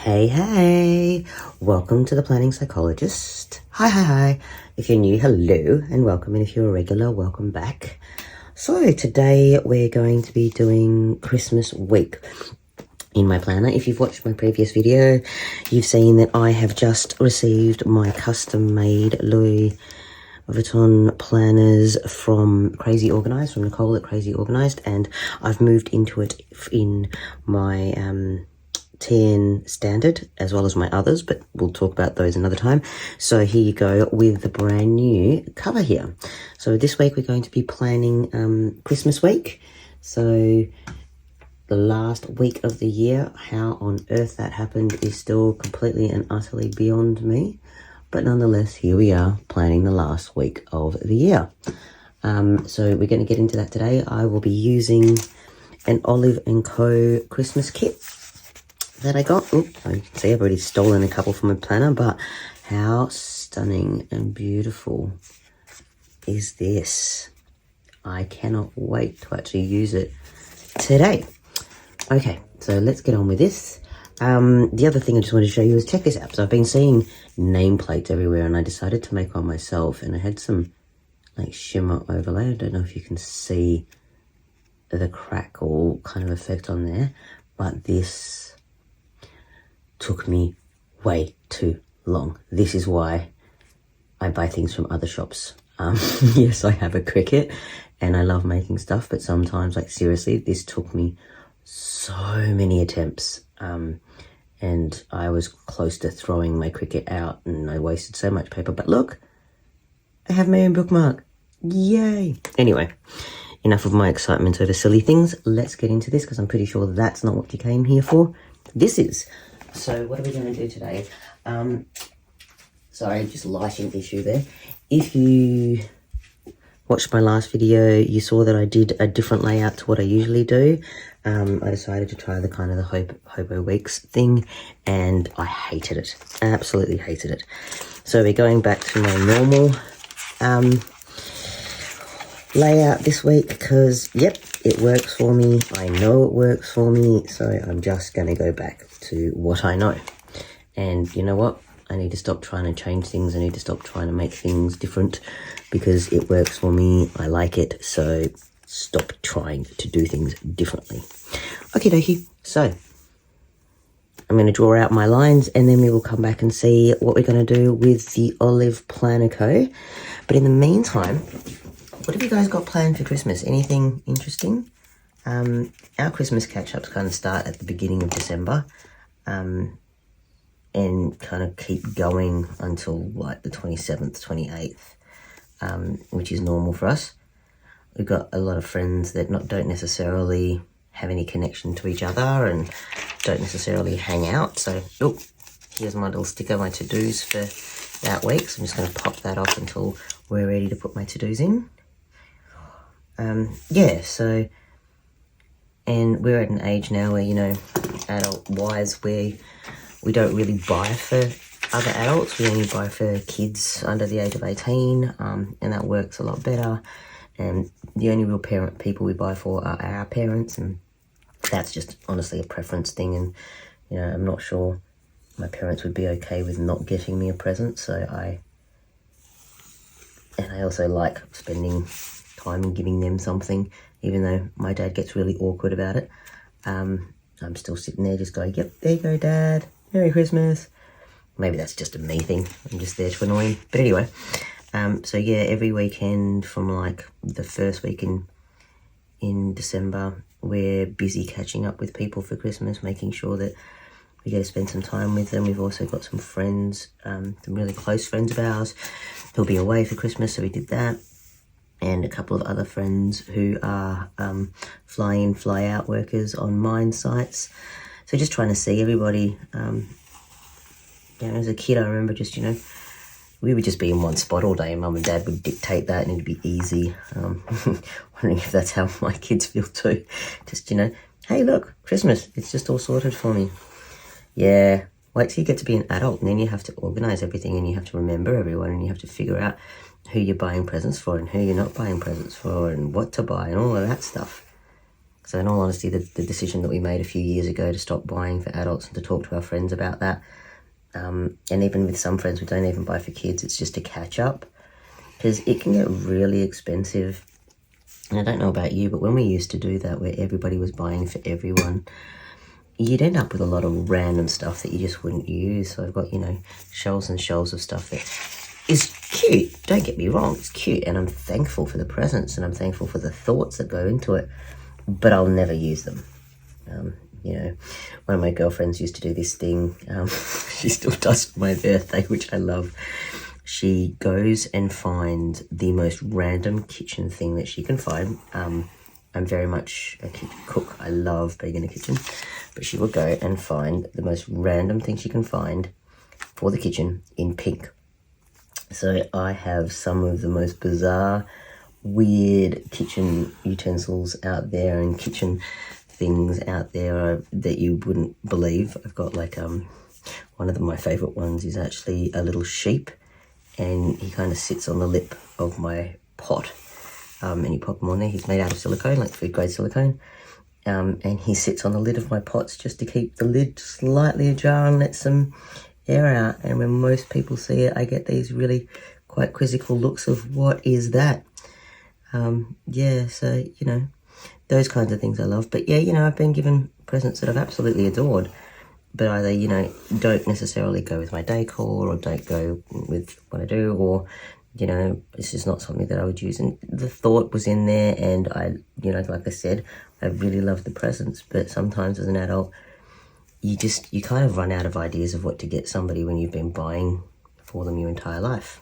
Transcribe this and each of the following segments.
Hey, welcome to the Planning Psychologist. Hi. If you're new, hello, and welcome. And if you're a regular, welcome back. So today we're going to be doing Christmas week in my planner. If you've watched my previous video, you've seen that I have just received my custom-made Louis Vuitton planners from Crazy Organised, from Nicole at Crazy Organised, and I've moved into it in my TN standard as well as my others, but we'll talk about those another time. So here you go with the brand new cover here. So this week we're going to be planning Christmas week. So the last week of the year, how on earth that happened is still completely and utterly beyond me. But nonetheless, here we are planning the last week of the year. So we're going to get into that today. I will be using an Olive & Co. Christmas kit that I got. Oh, I can see I've already stolen a couple from my planner, but how stunning and beautiful is this? I cannot wait to actually use it today. Okay, so let's get on with this. The other thing I just wanted to show you is check this out. So I've been seeing nameplates everywhere and I decided to make one myself, and I had some like shimmer overlay. I don't know if you can see the crackle kind of effect on there, but this took me way too long. This is why I buy things from other shops. Yes, I have a Cricut and I love making stuff, but sometimes, like seriously, this took me so many attempts. And I was close to throwing my Cricut out and I wasted so much paper. But look, I have my own bookmark. Yay. Anyway, enough of my excitement over silly things. Let's get into this because I'm pretty sure that's not what you came here for. This is. So what are we going to do today? Sorry, just lighting issue there. If you watched my last video, you saw that I did a different layout to what I usually do. I decided to try the kind of the Hobo Weeks thing, and I hated it. Absolutely hated it. So we're going back to my normal layout this week because, yep, it works for me. I know it works for me, so I'm just going to go back to what I know. And you know what? I need to stop trying to change things. I need to stop trying to make things different because it works for me. I like it, so stop trying to do things differently. Okie dokie. So I'm going to draw out my lines and then we will come back and see what we're going to do with the Olive Planner Co. But in the meantime, what have you guys got planned for Christmas? Anything interesting? Our Christmas catch-ups kind of start at the beginning of December and kind of keep going until like the 27th, 28th, which is normal for us. We've got a lot of friends that don't necessarily have any connection to each other and don't necessarily hang out. So, oh, here's my little sticker, my to-dos for that week. So I'm just going to pop that off until we're ready to put my to-dos in. Yeah, so, and we're at an age now where, you know, adult-wise, we don't really buy for other adults. We only buy for kids under the age of 18, and that works a lot better. And the only real people we buy for are our parents, and that's just honestly a preference thing. And, you know, I'm not sure my parents would be okay with not getting me a present, so I also like spending time and giving them something, even though my dad gets really awkward about it. I'm still sitting there just going, yep, there you go, Dad. Merry Christmas. Maybe that's just a me thing. I'm just there to annoy him. But anyway, so yeah, every weekend from like the first week in December, we're busy catching up with people for Christmas, making sure that we get to spend some time with them. We've also got some friends, some really close friends of ours who'll be away for Christmas, so we did that. And a couple of other friends who are fly-in, fly-out workers on mine sites. So just trying to see everybody. You know, as a kid, I remember just, you know, we would just be in one spot all day. Mum and Dad would dictate that and it'd be easy. Wondering if that's how my kids feel too. Just, you know, hey, look, Christmas, it's just all sorted for me. Yeah, wait till you get to be an adult and then you have to organise everything and you have to remember everyone and you have to figure out who you're buying presents for and who you're not buying presents for and what to buy and all of that stuff. So in all honesty, the decision that we made a few years ago to stop buying for adults and to talk to our friends about that, and even with some friends we don't even buy for kids, it's just to catch up, because it can get really expensive. And I don't know about you, but when we used to do that, where everybody was buying for everyone, you'd end up with a lot of random stuff that you just wouldn't use. So I've got, shelves and shelves of stuff that is cute. Don't get me wrong, it's cute, and I'm thankful for the presents and I'm thankful for the thoughts that go into it, but I'll never use them. One of my girlfriends used to do this thing. She still does for my birthday, which I love. She goes and finds the most random kitchen thing that she can find. I'm very much a cook. I love being in a kitchen. But she will go and find the most random thing she can find for the kitchen in pink. So I have some of the most bizarre, weird kitchen utensils out there and kitchen things out there that you wouldn't believe. I've got like one of my favorite ones is actually a little sheep, and he kind of sits on the lip of my pot, and you pop him on there. He's made out of silicone, like food grade silicone, and he sits on the lid of my pots just to keep the lid slightly ajar and let some air out. And when most people see it, I get these really quite quizzical looks of, what is that? So those kinds of things I love. But yeah, I've been given presents that I've absolutely adored, but either, don't necessarily go with my decor or don't go with what I do, or, this is not something that I would use. And the thought was in there, and I, like I said, I really love the presents, but sometimes as an adult, you kind of run out of ideas of what to get somebody when you've been buying for them your entire life.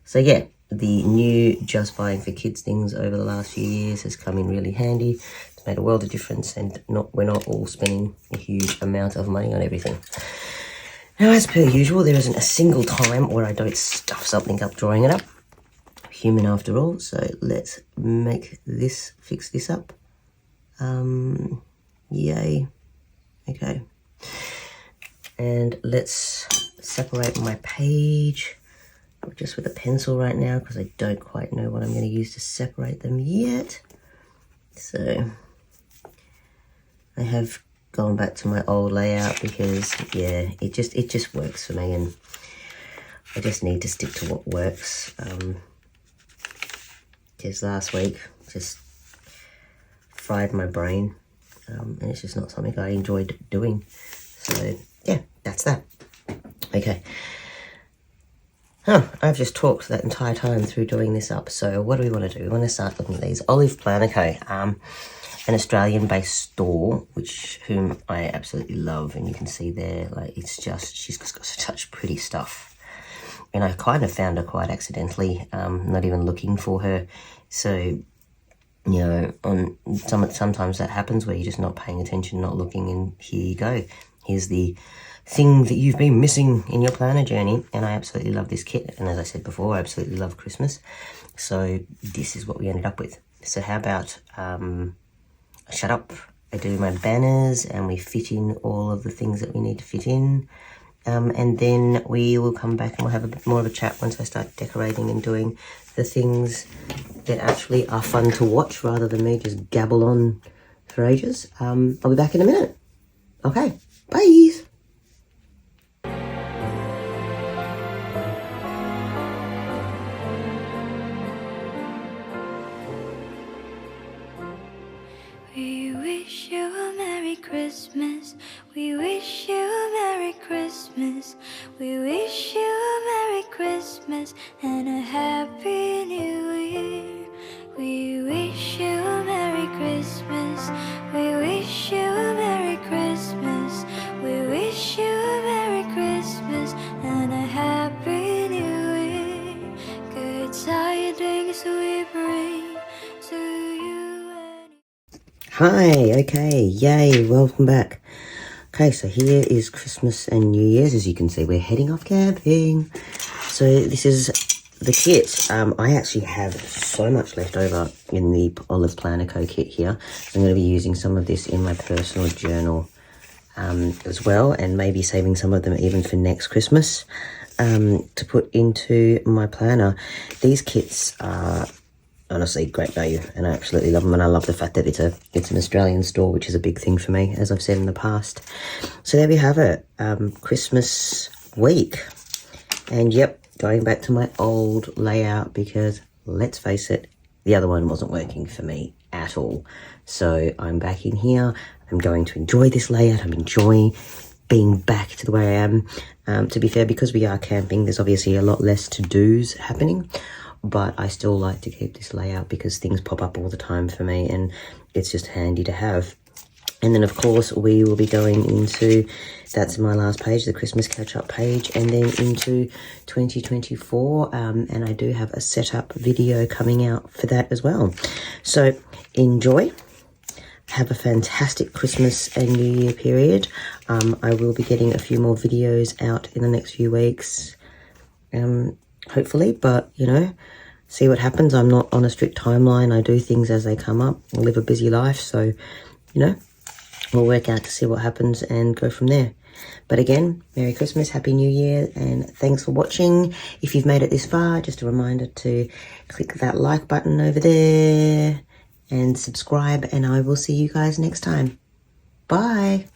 So yeah, the new Just Buying for Kids things over the last few years has come in really handy. It's made a world of difference, and we're not all spending a huge amount of money on everything. Now, as per usual, there isn't a single time where I don't stuff something up drawing it up. Human after all, so let's fix this up. Yay. Okay. And let's separate my page. Just with a pencil right now, because I don't quite know what I'm going to use to separate them yet. So I have gone back to my old layout because it just works for me, and I just need to stick to what works. Because last week just fried my brain, and it's just not something I enjoyed doing. So yeah, that's that. Okay. I've just talked that entire time through doing this up. So what do we want to do? We want to start looking at these. Olive Planner Co., an Australian-based store, whom I absolutely love. And you can see there, she's got such pretty stuff. And I kind of found her quite accidentally, not even looking for her. So, sometimes that happens where you're just not paying attention, not looking, and here you go. Here's the thing that you've been missing in your planner journey, and I absolutely love this kit. And as I said before, I absolutely love Christmas, so this is what we ended up with. So how about I shut up, I do my banners, and we fit in all of the things that we need to fit in, and then we will come back and we'll have a bit more of a chat once I start decorating and doing the things that actually are fun to watch, rather than me just gabble on for ages. I'll be back in a minute. Okay, bye. We wish you a Merry Christmas. We wish you a Merry Christmas. We wish you a Merry Christmas and a Happy New Year. We wish you a Merry Christmas. We wish you a Merry Christmas. We wish you a Merry Christmas and a Happy New Year. Good tidings we bring to you. Hi, okay, yay, welcome back. Okay, so here is Christmas and New Year's. As you can see, we're heading off camping. So this is the kit. I actually have so much left over in the Olive Planner Co. kit here. I'm going to be using some of this in my personal journal as well, and maybe saving some of them even for next Christmas to put into my planner. These kits are honestly, great value, and I absolutely love them. And I love the fact that it's an Australian store, which is a big thing for me, as I've said in the past. So there we have it, Christmas week. And yep, going back to my old layout because let's face it, the other one wasn't working for me at all. So I'm back in here. I'm going to enjoy this layout. I'm enjoying being back to the way I am. To be fair, because we are camping, there's obviously a lot less to-dos happening, but I still like to keep this layout because things pop up all the time for me and it's just handy to have. And then, of course, we will be going into, that's my last page, the Christmas catch-up page, and then into 2024. And I do have a setup video coming out for that as well. So enjoy. Have a fantastic Christmas and New Year period. I will be getting a few more videos out in the next few weeks, hopefully. But, you know, see what happens. I'm not on a strict timeline. I do things as they come up. I live a busy life. So, you know, we'll work out to see what happens and go from there. But again, Merry Christmas, Happy New Year, and thanks for watching. If you've made it this far, just a reminder to click that like button over there and subscribe, and I will see you guys next time. Bye.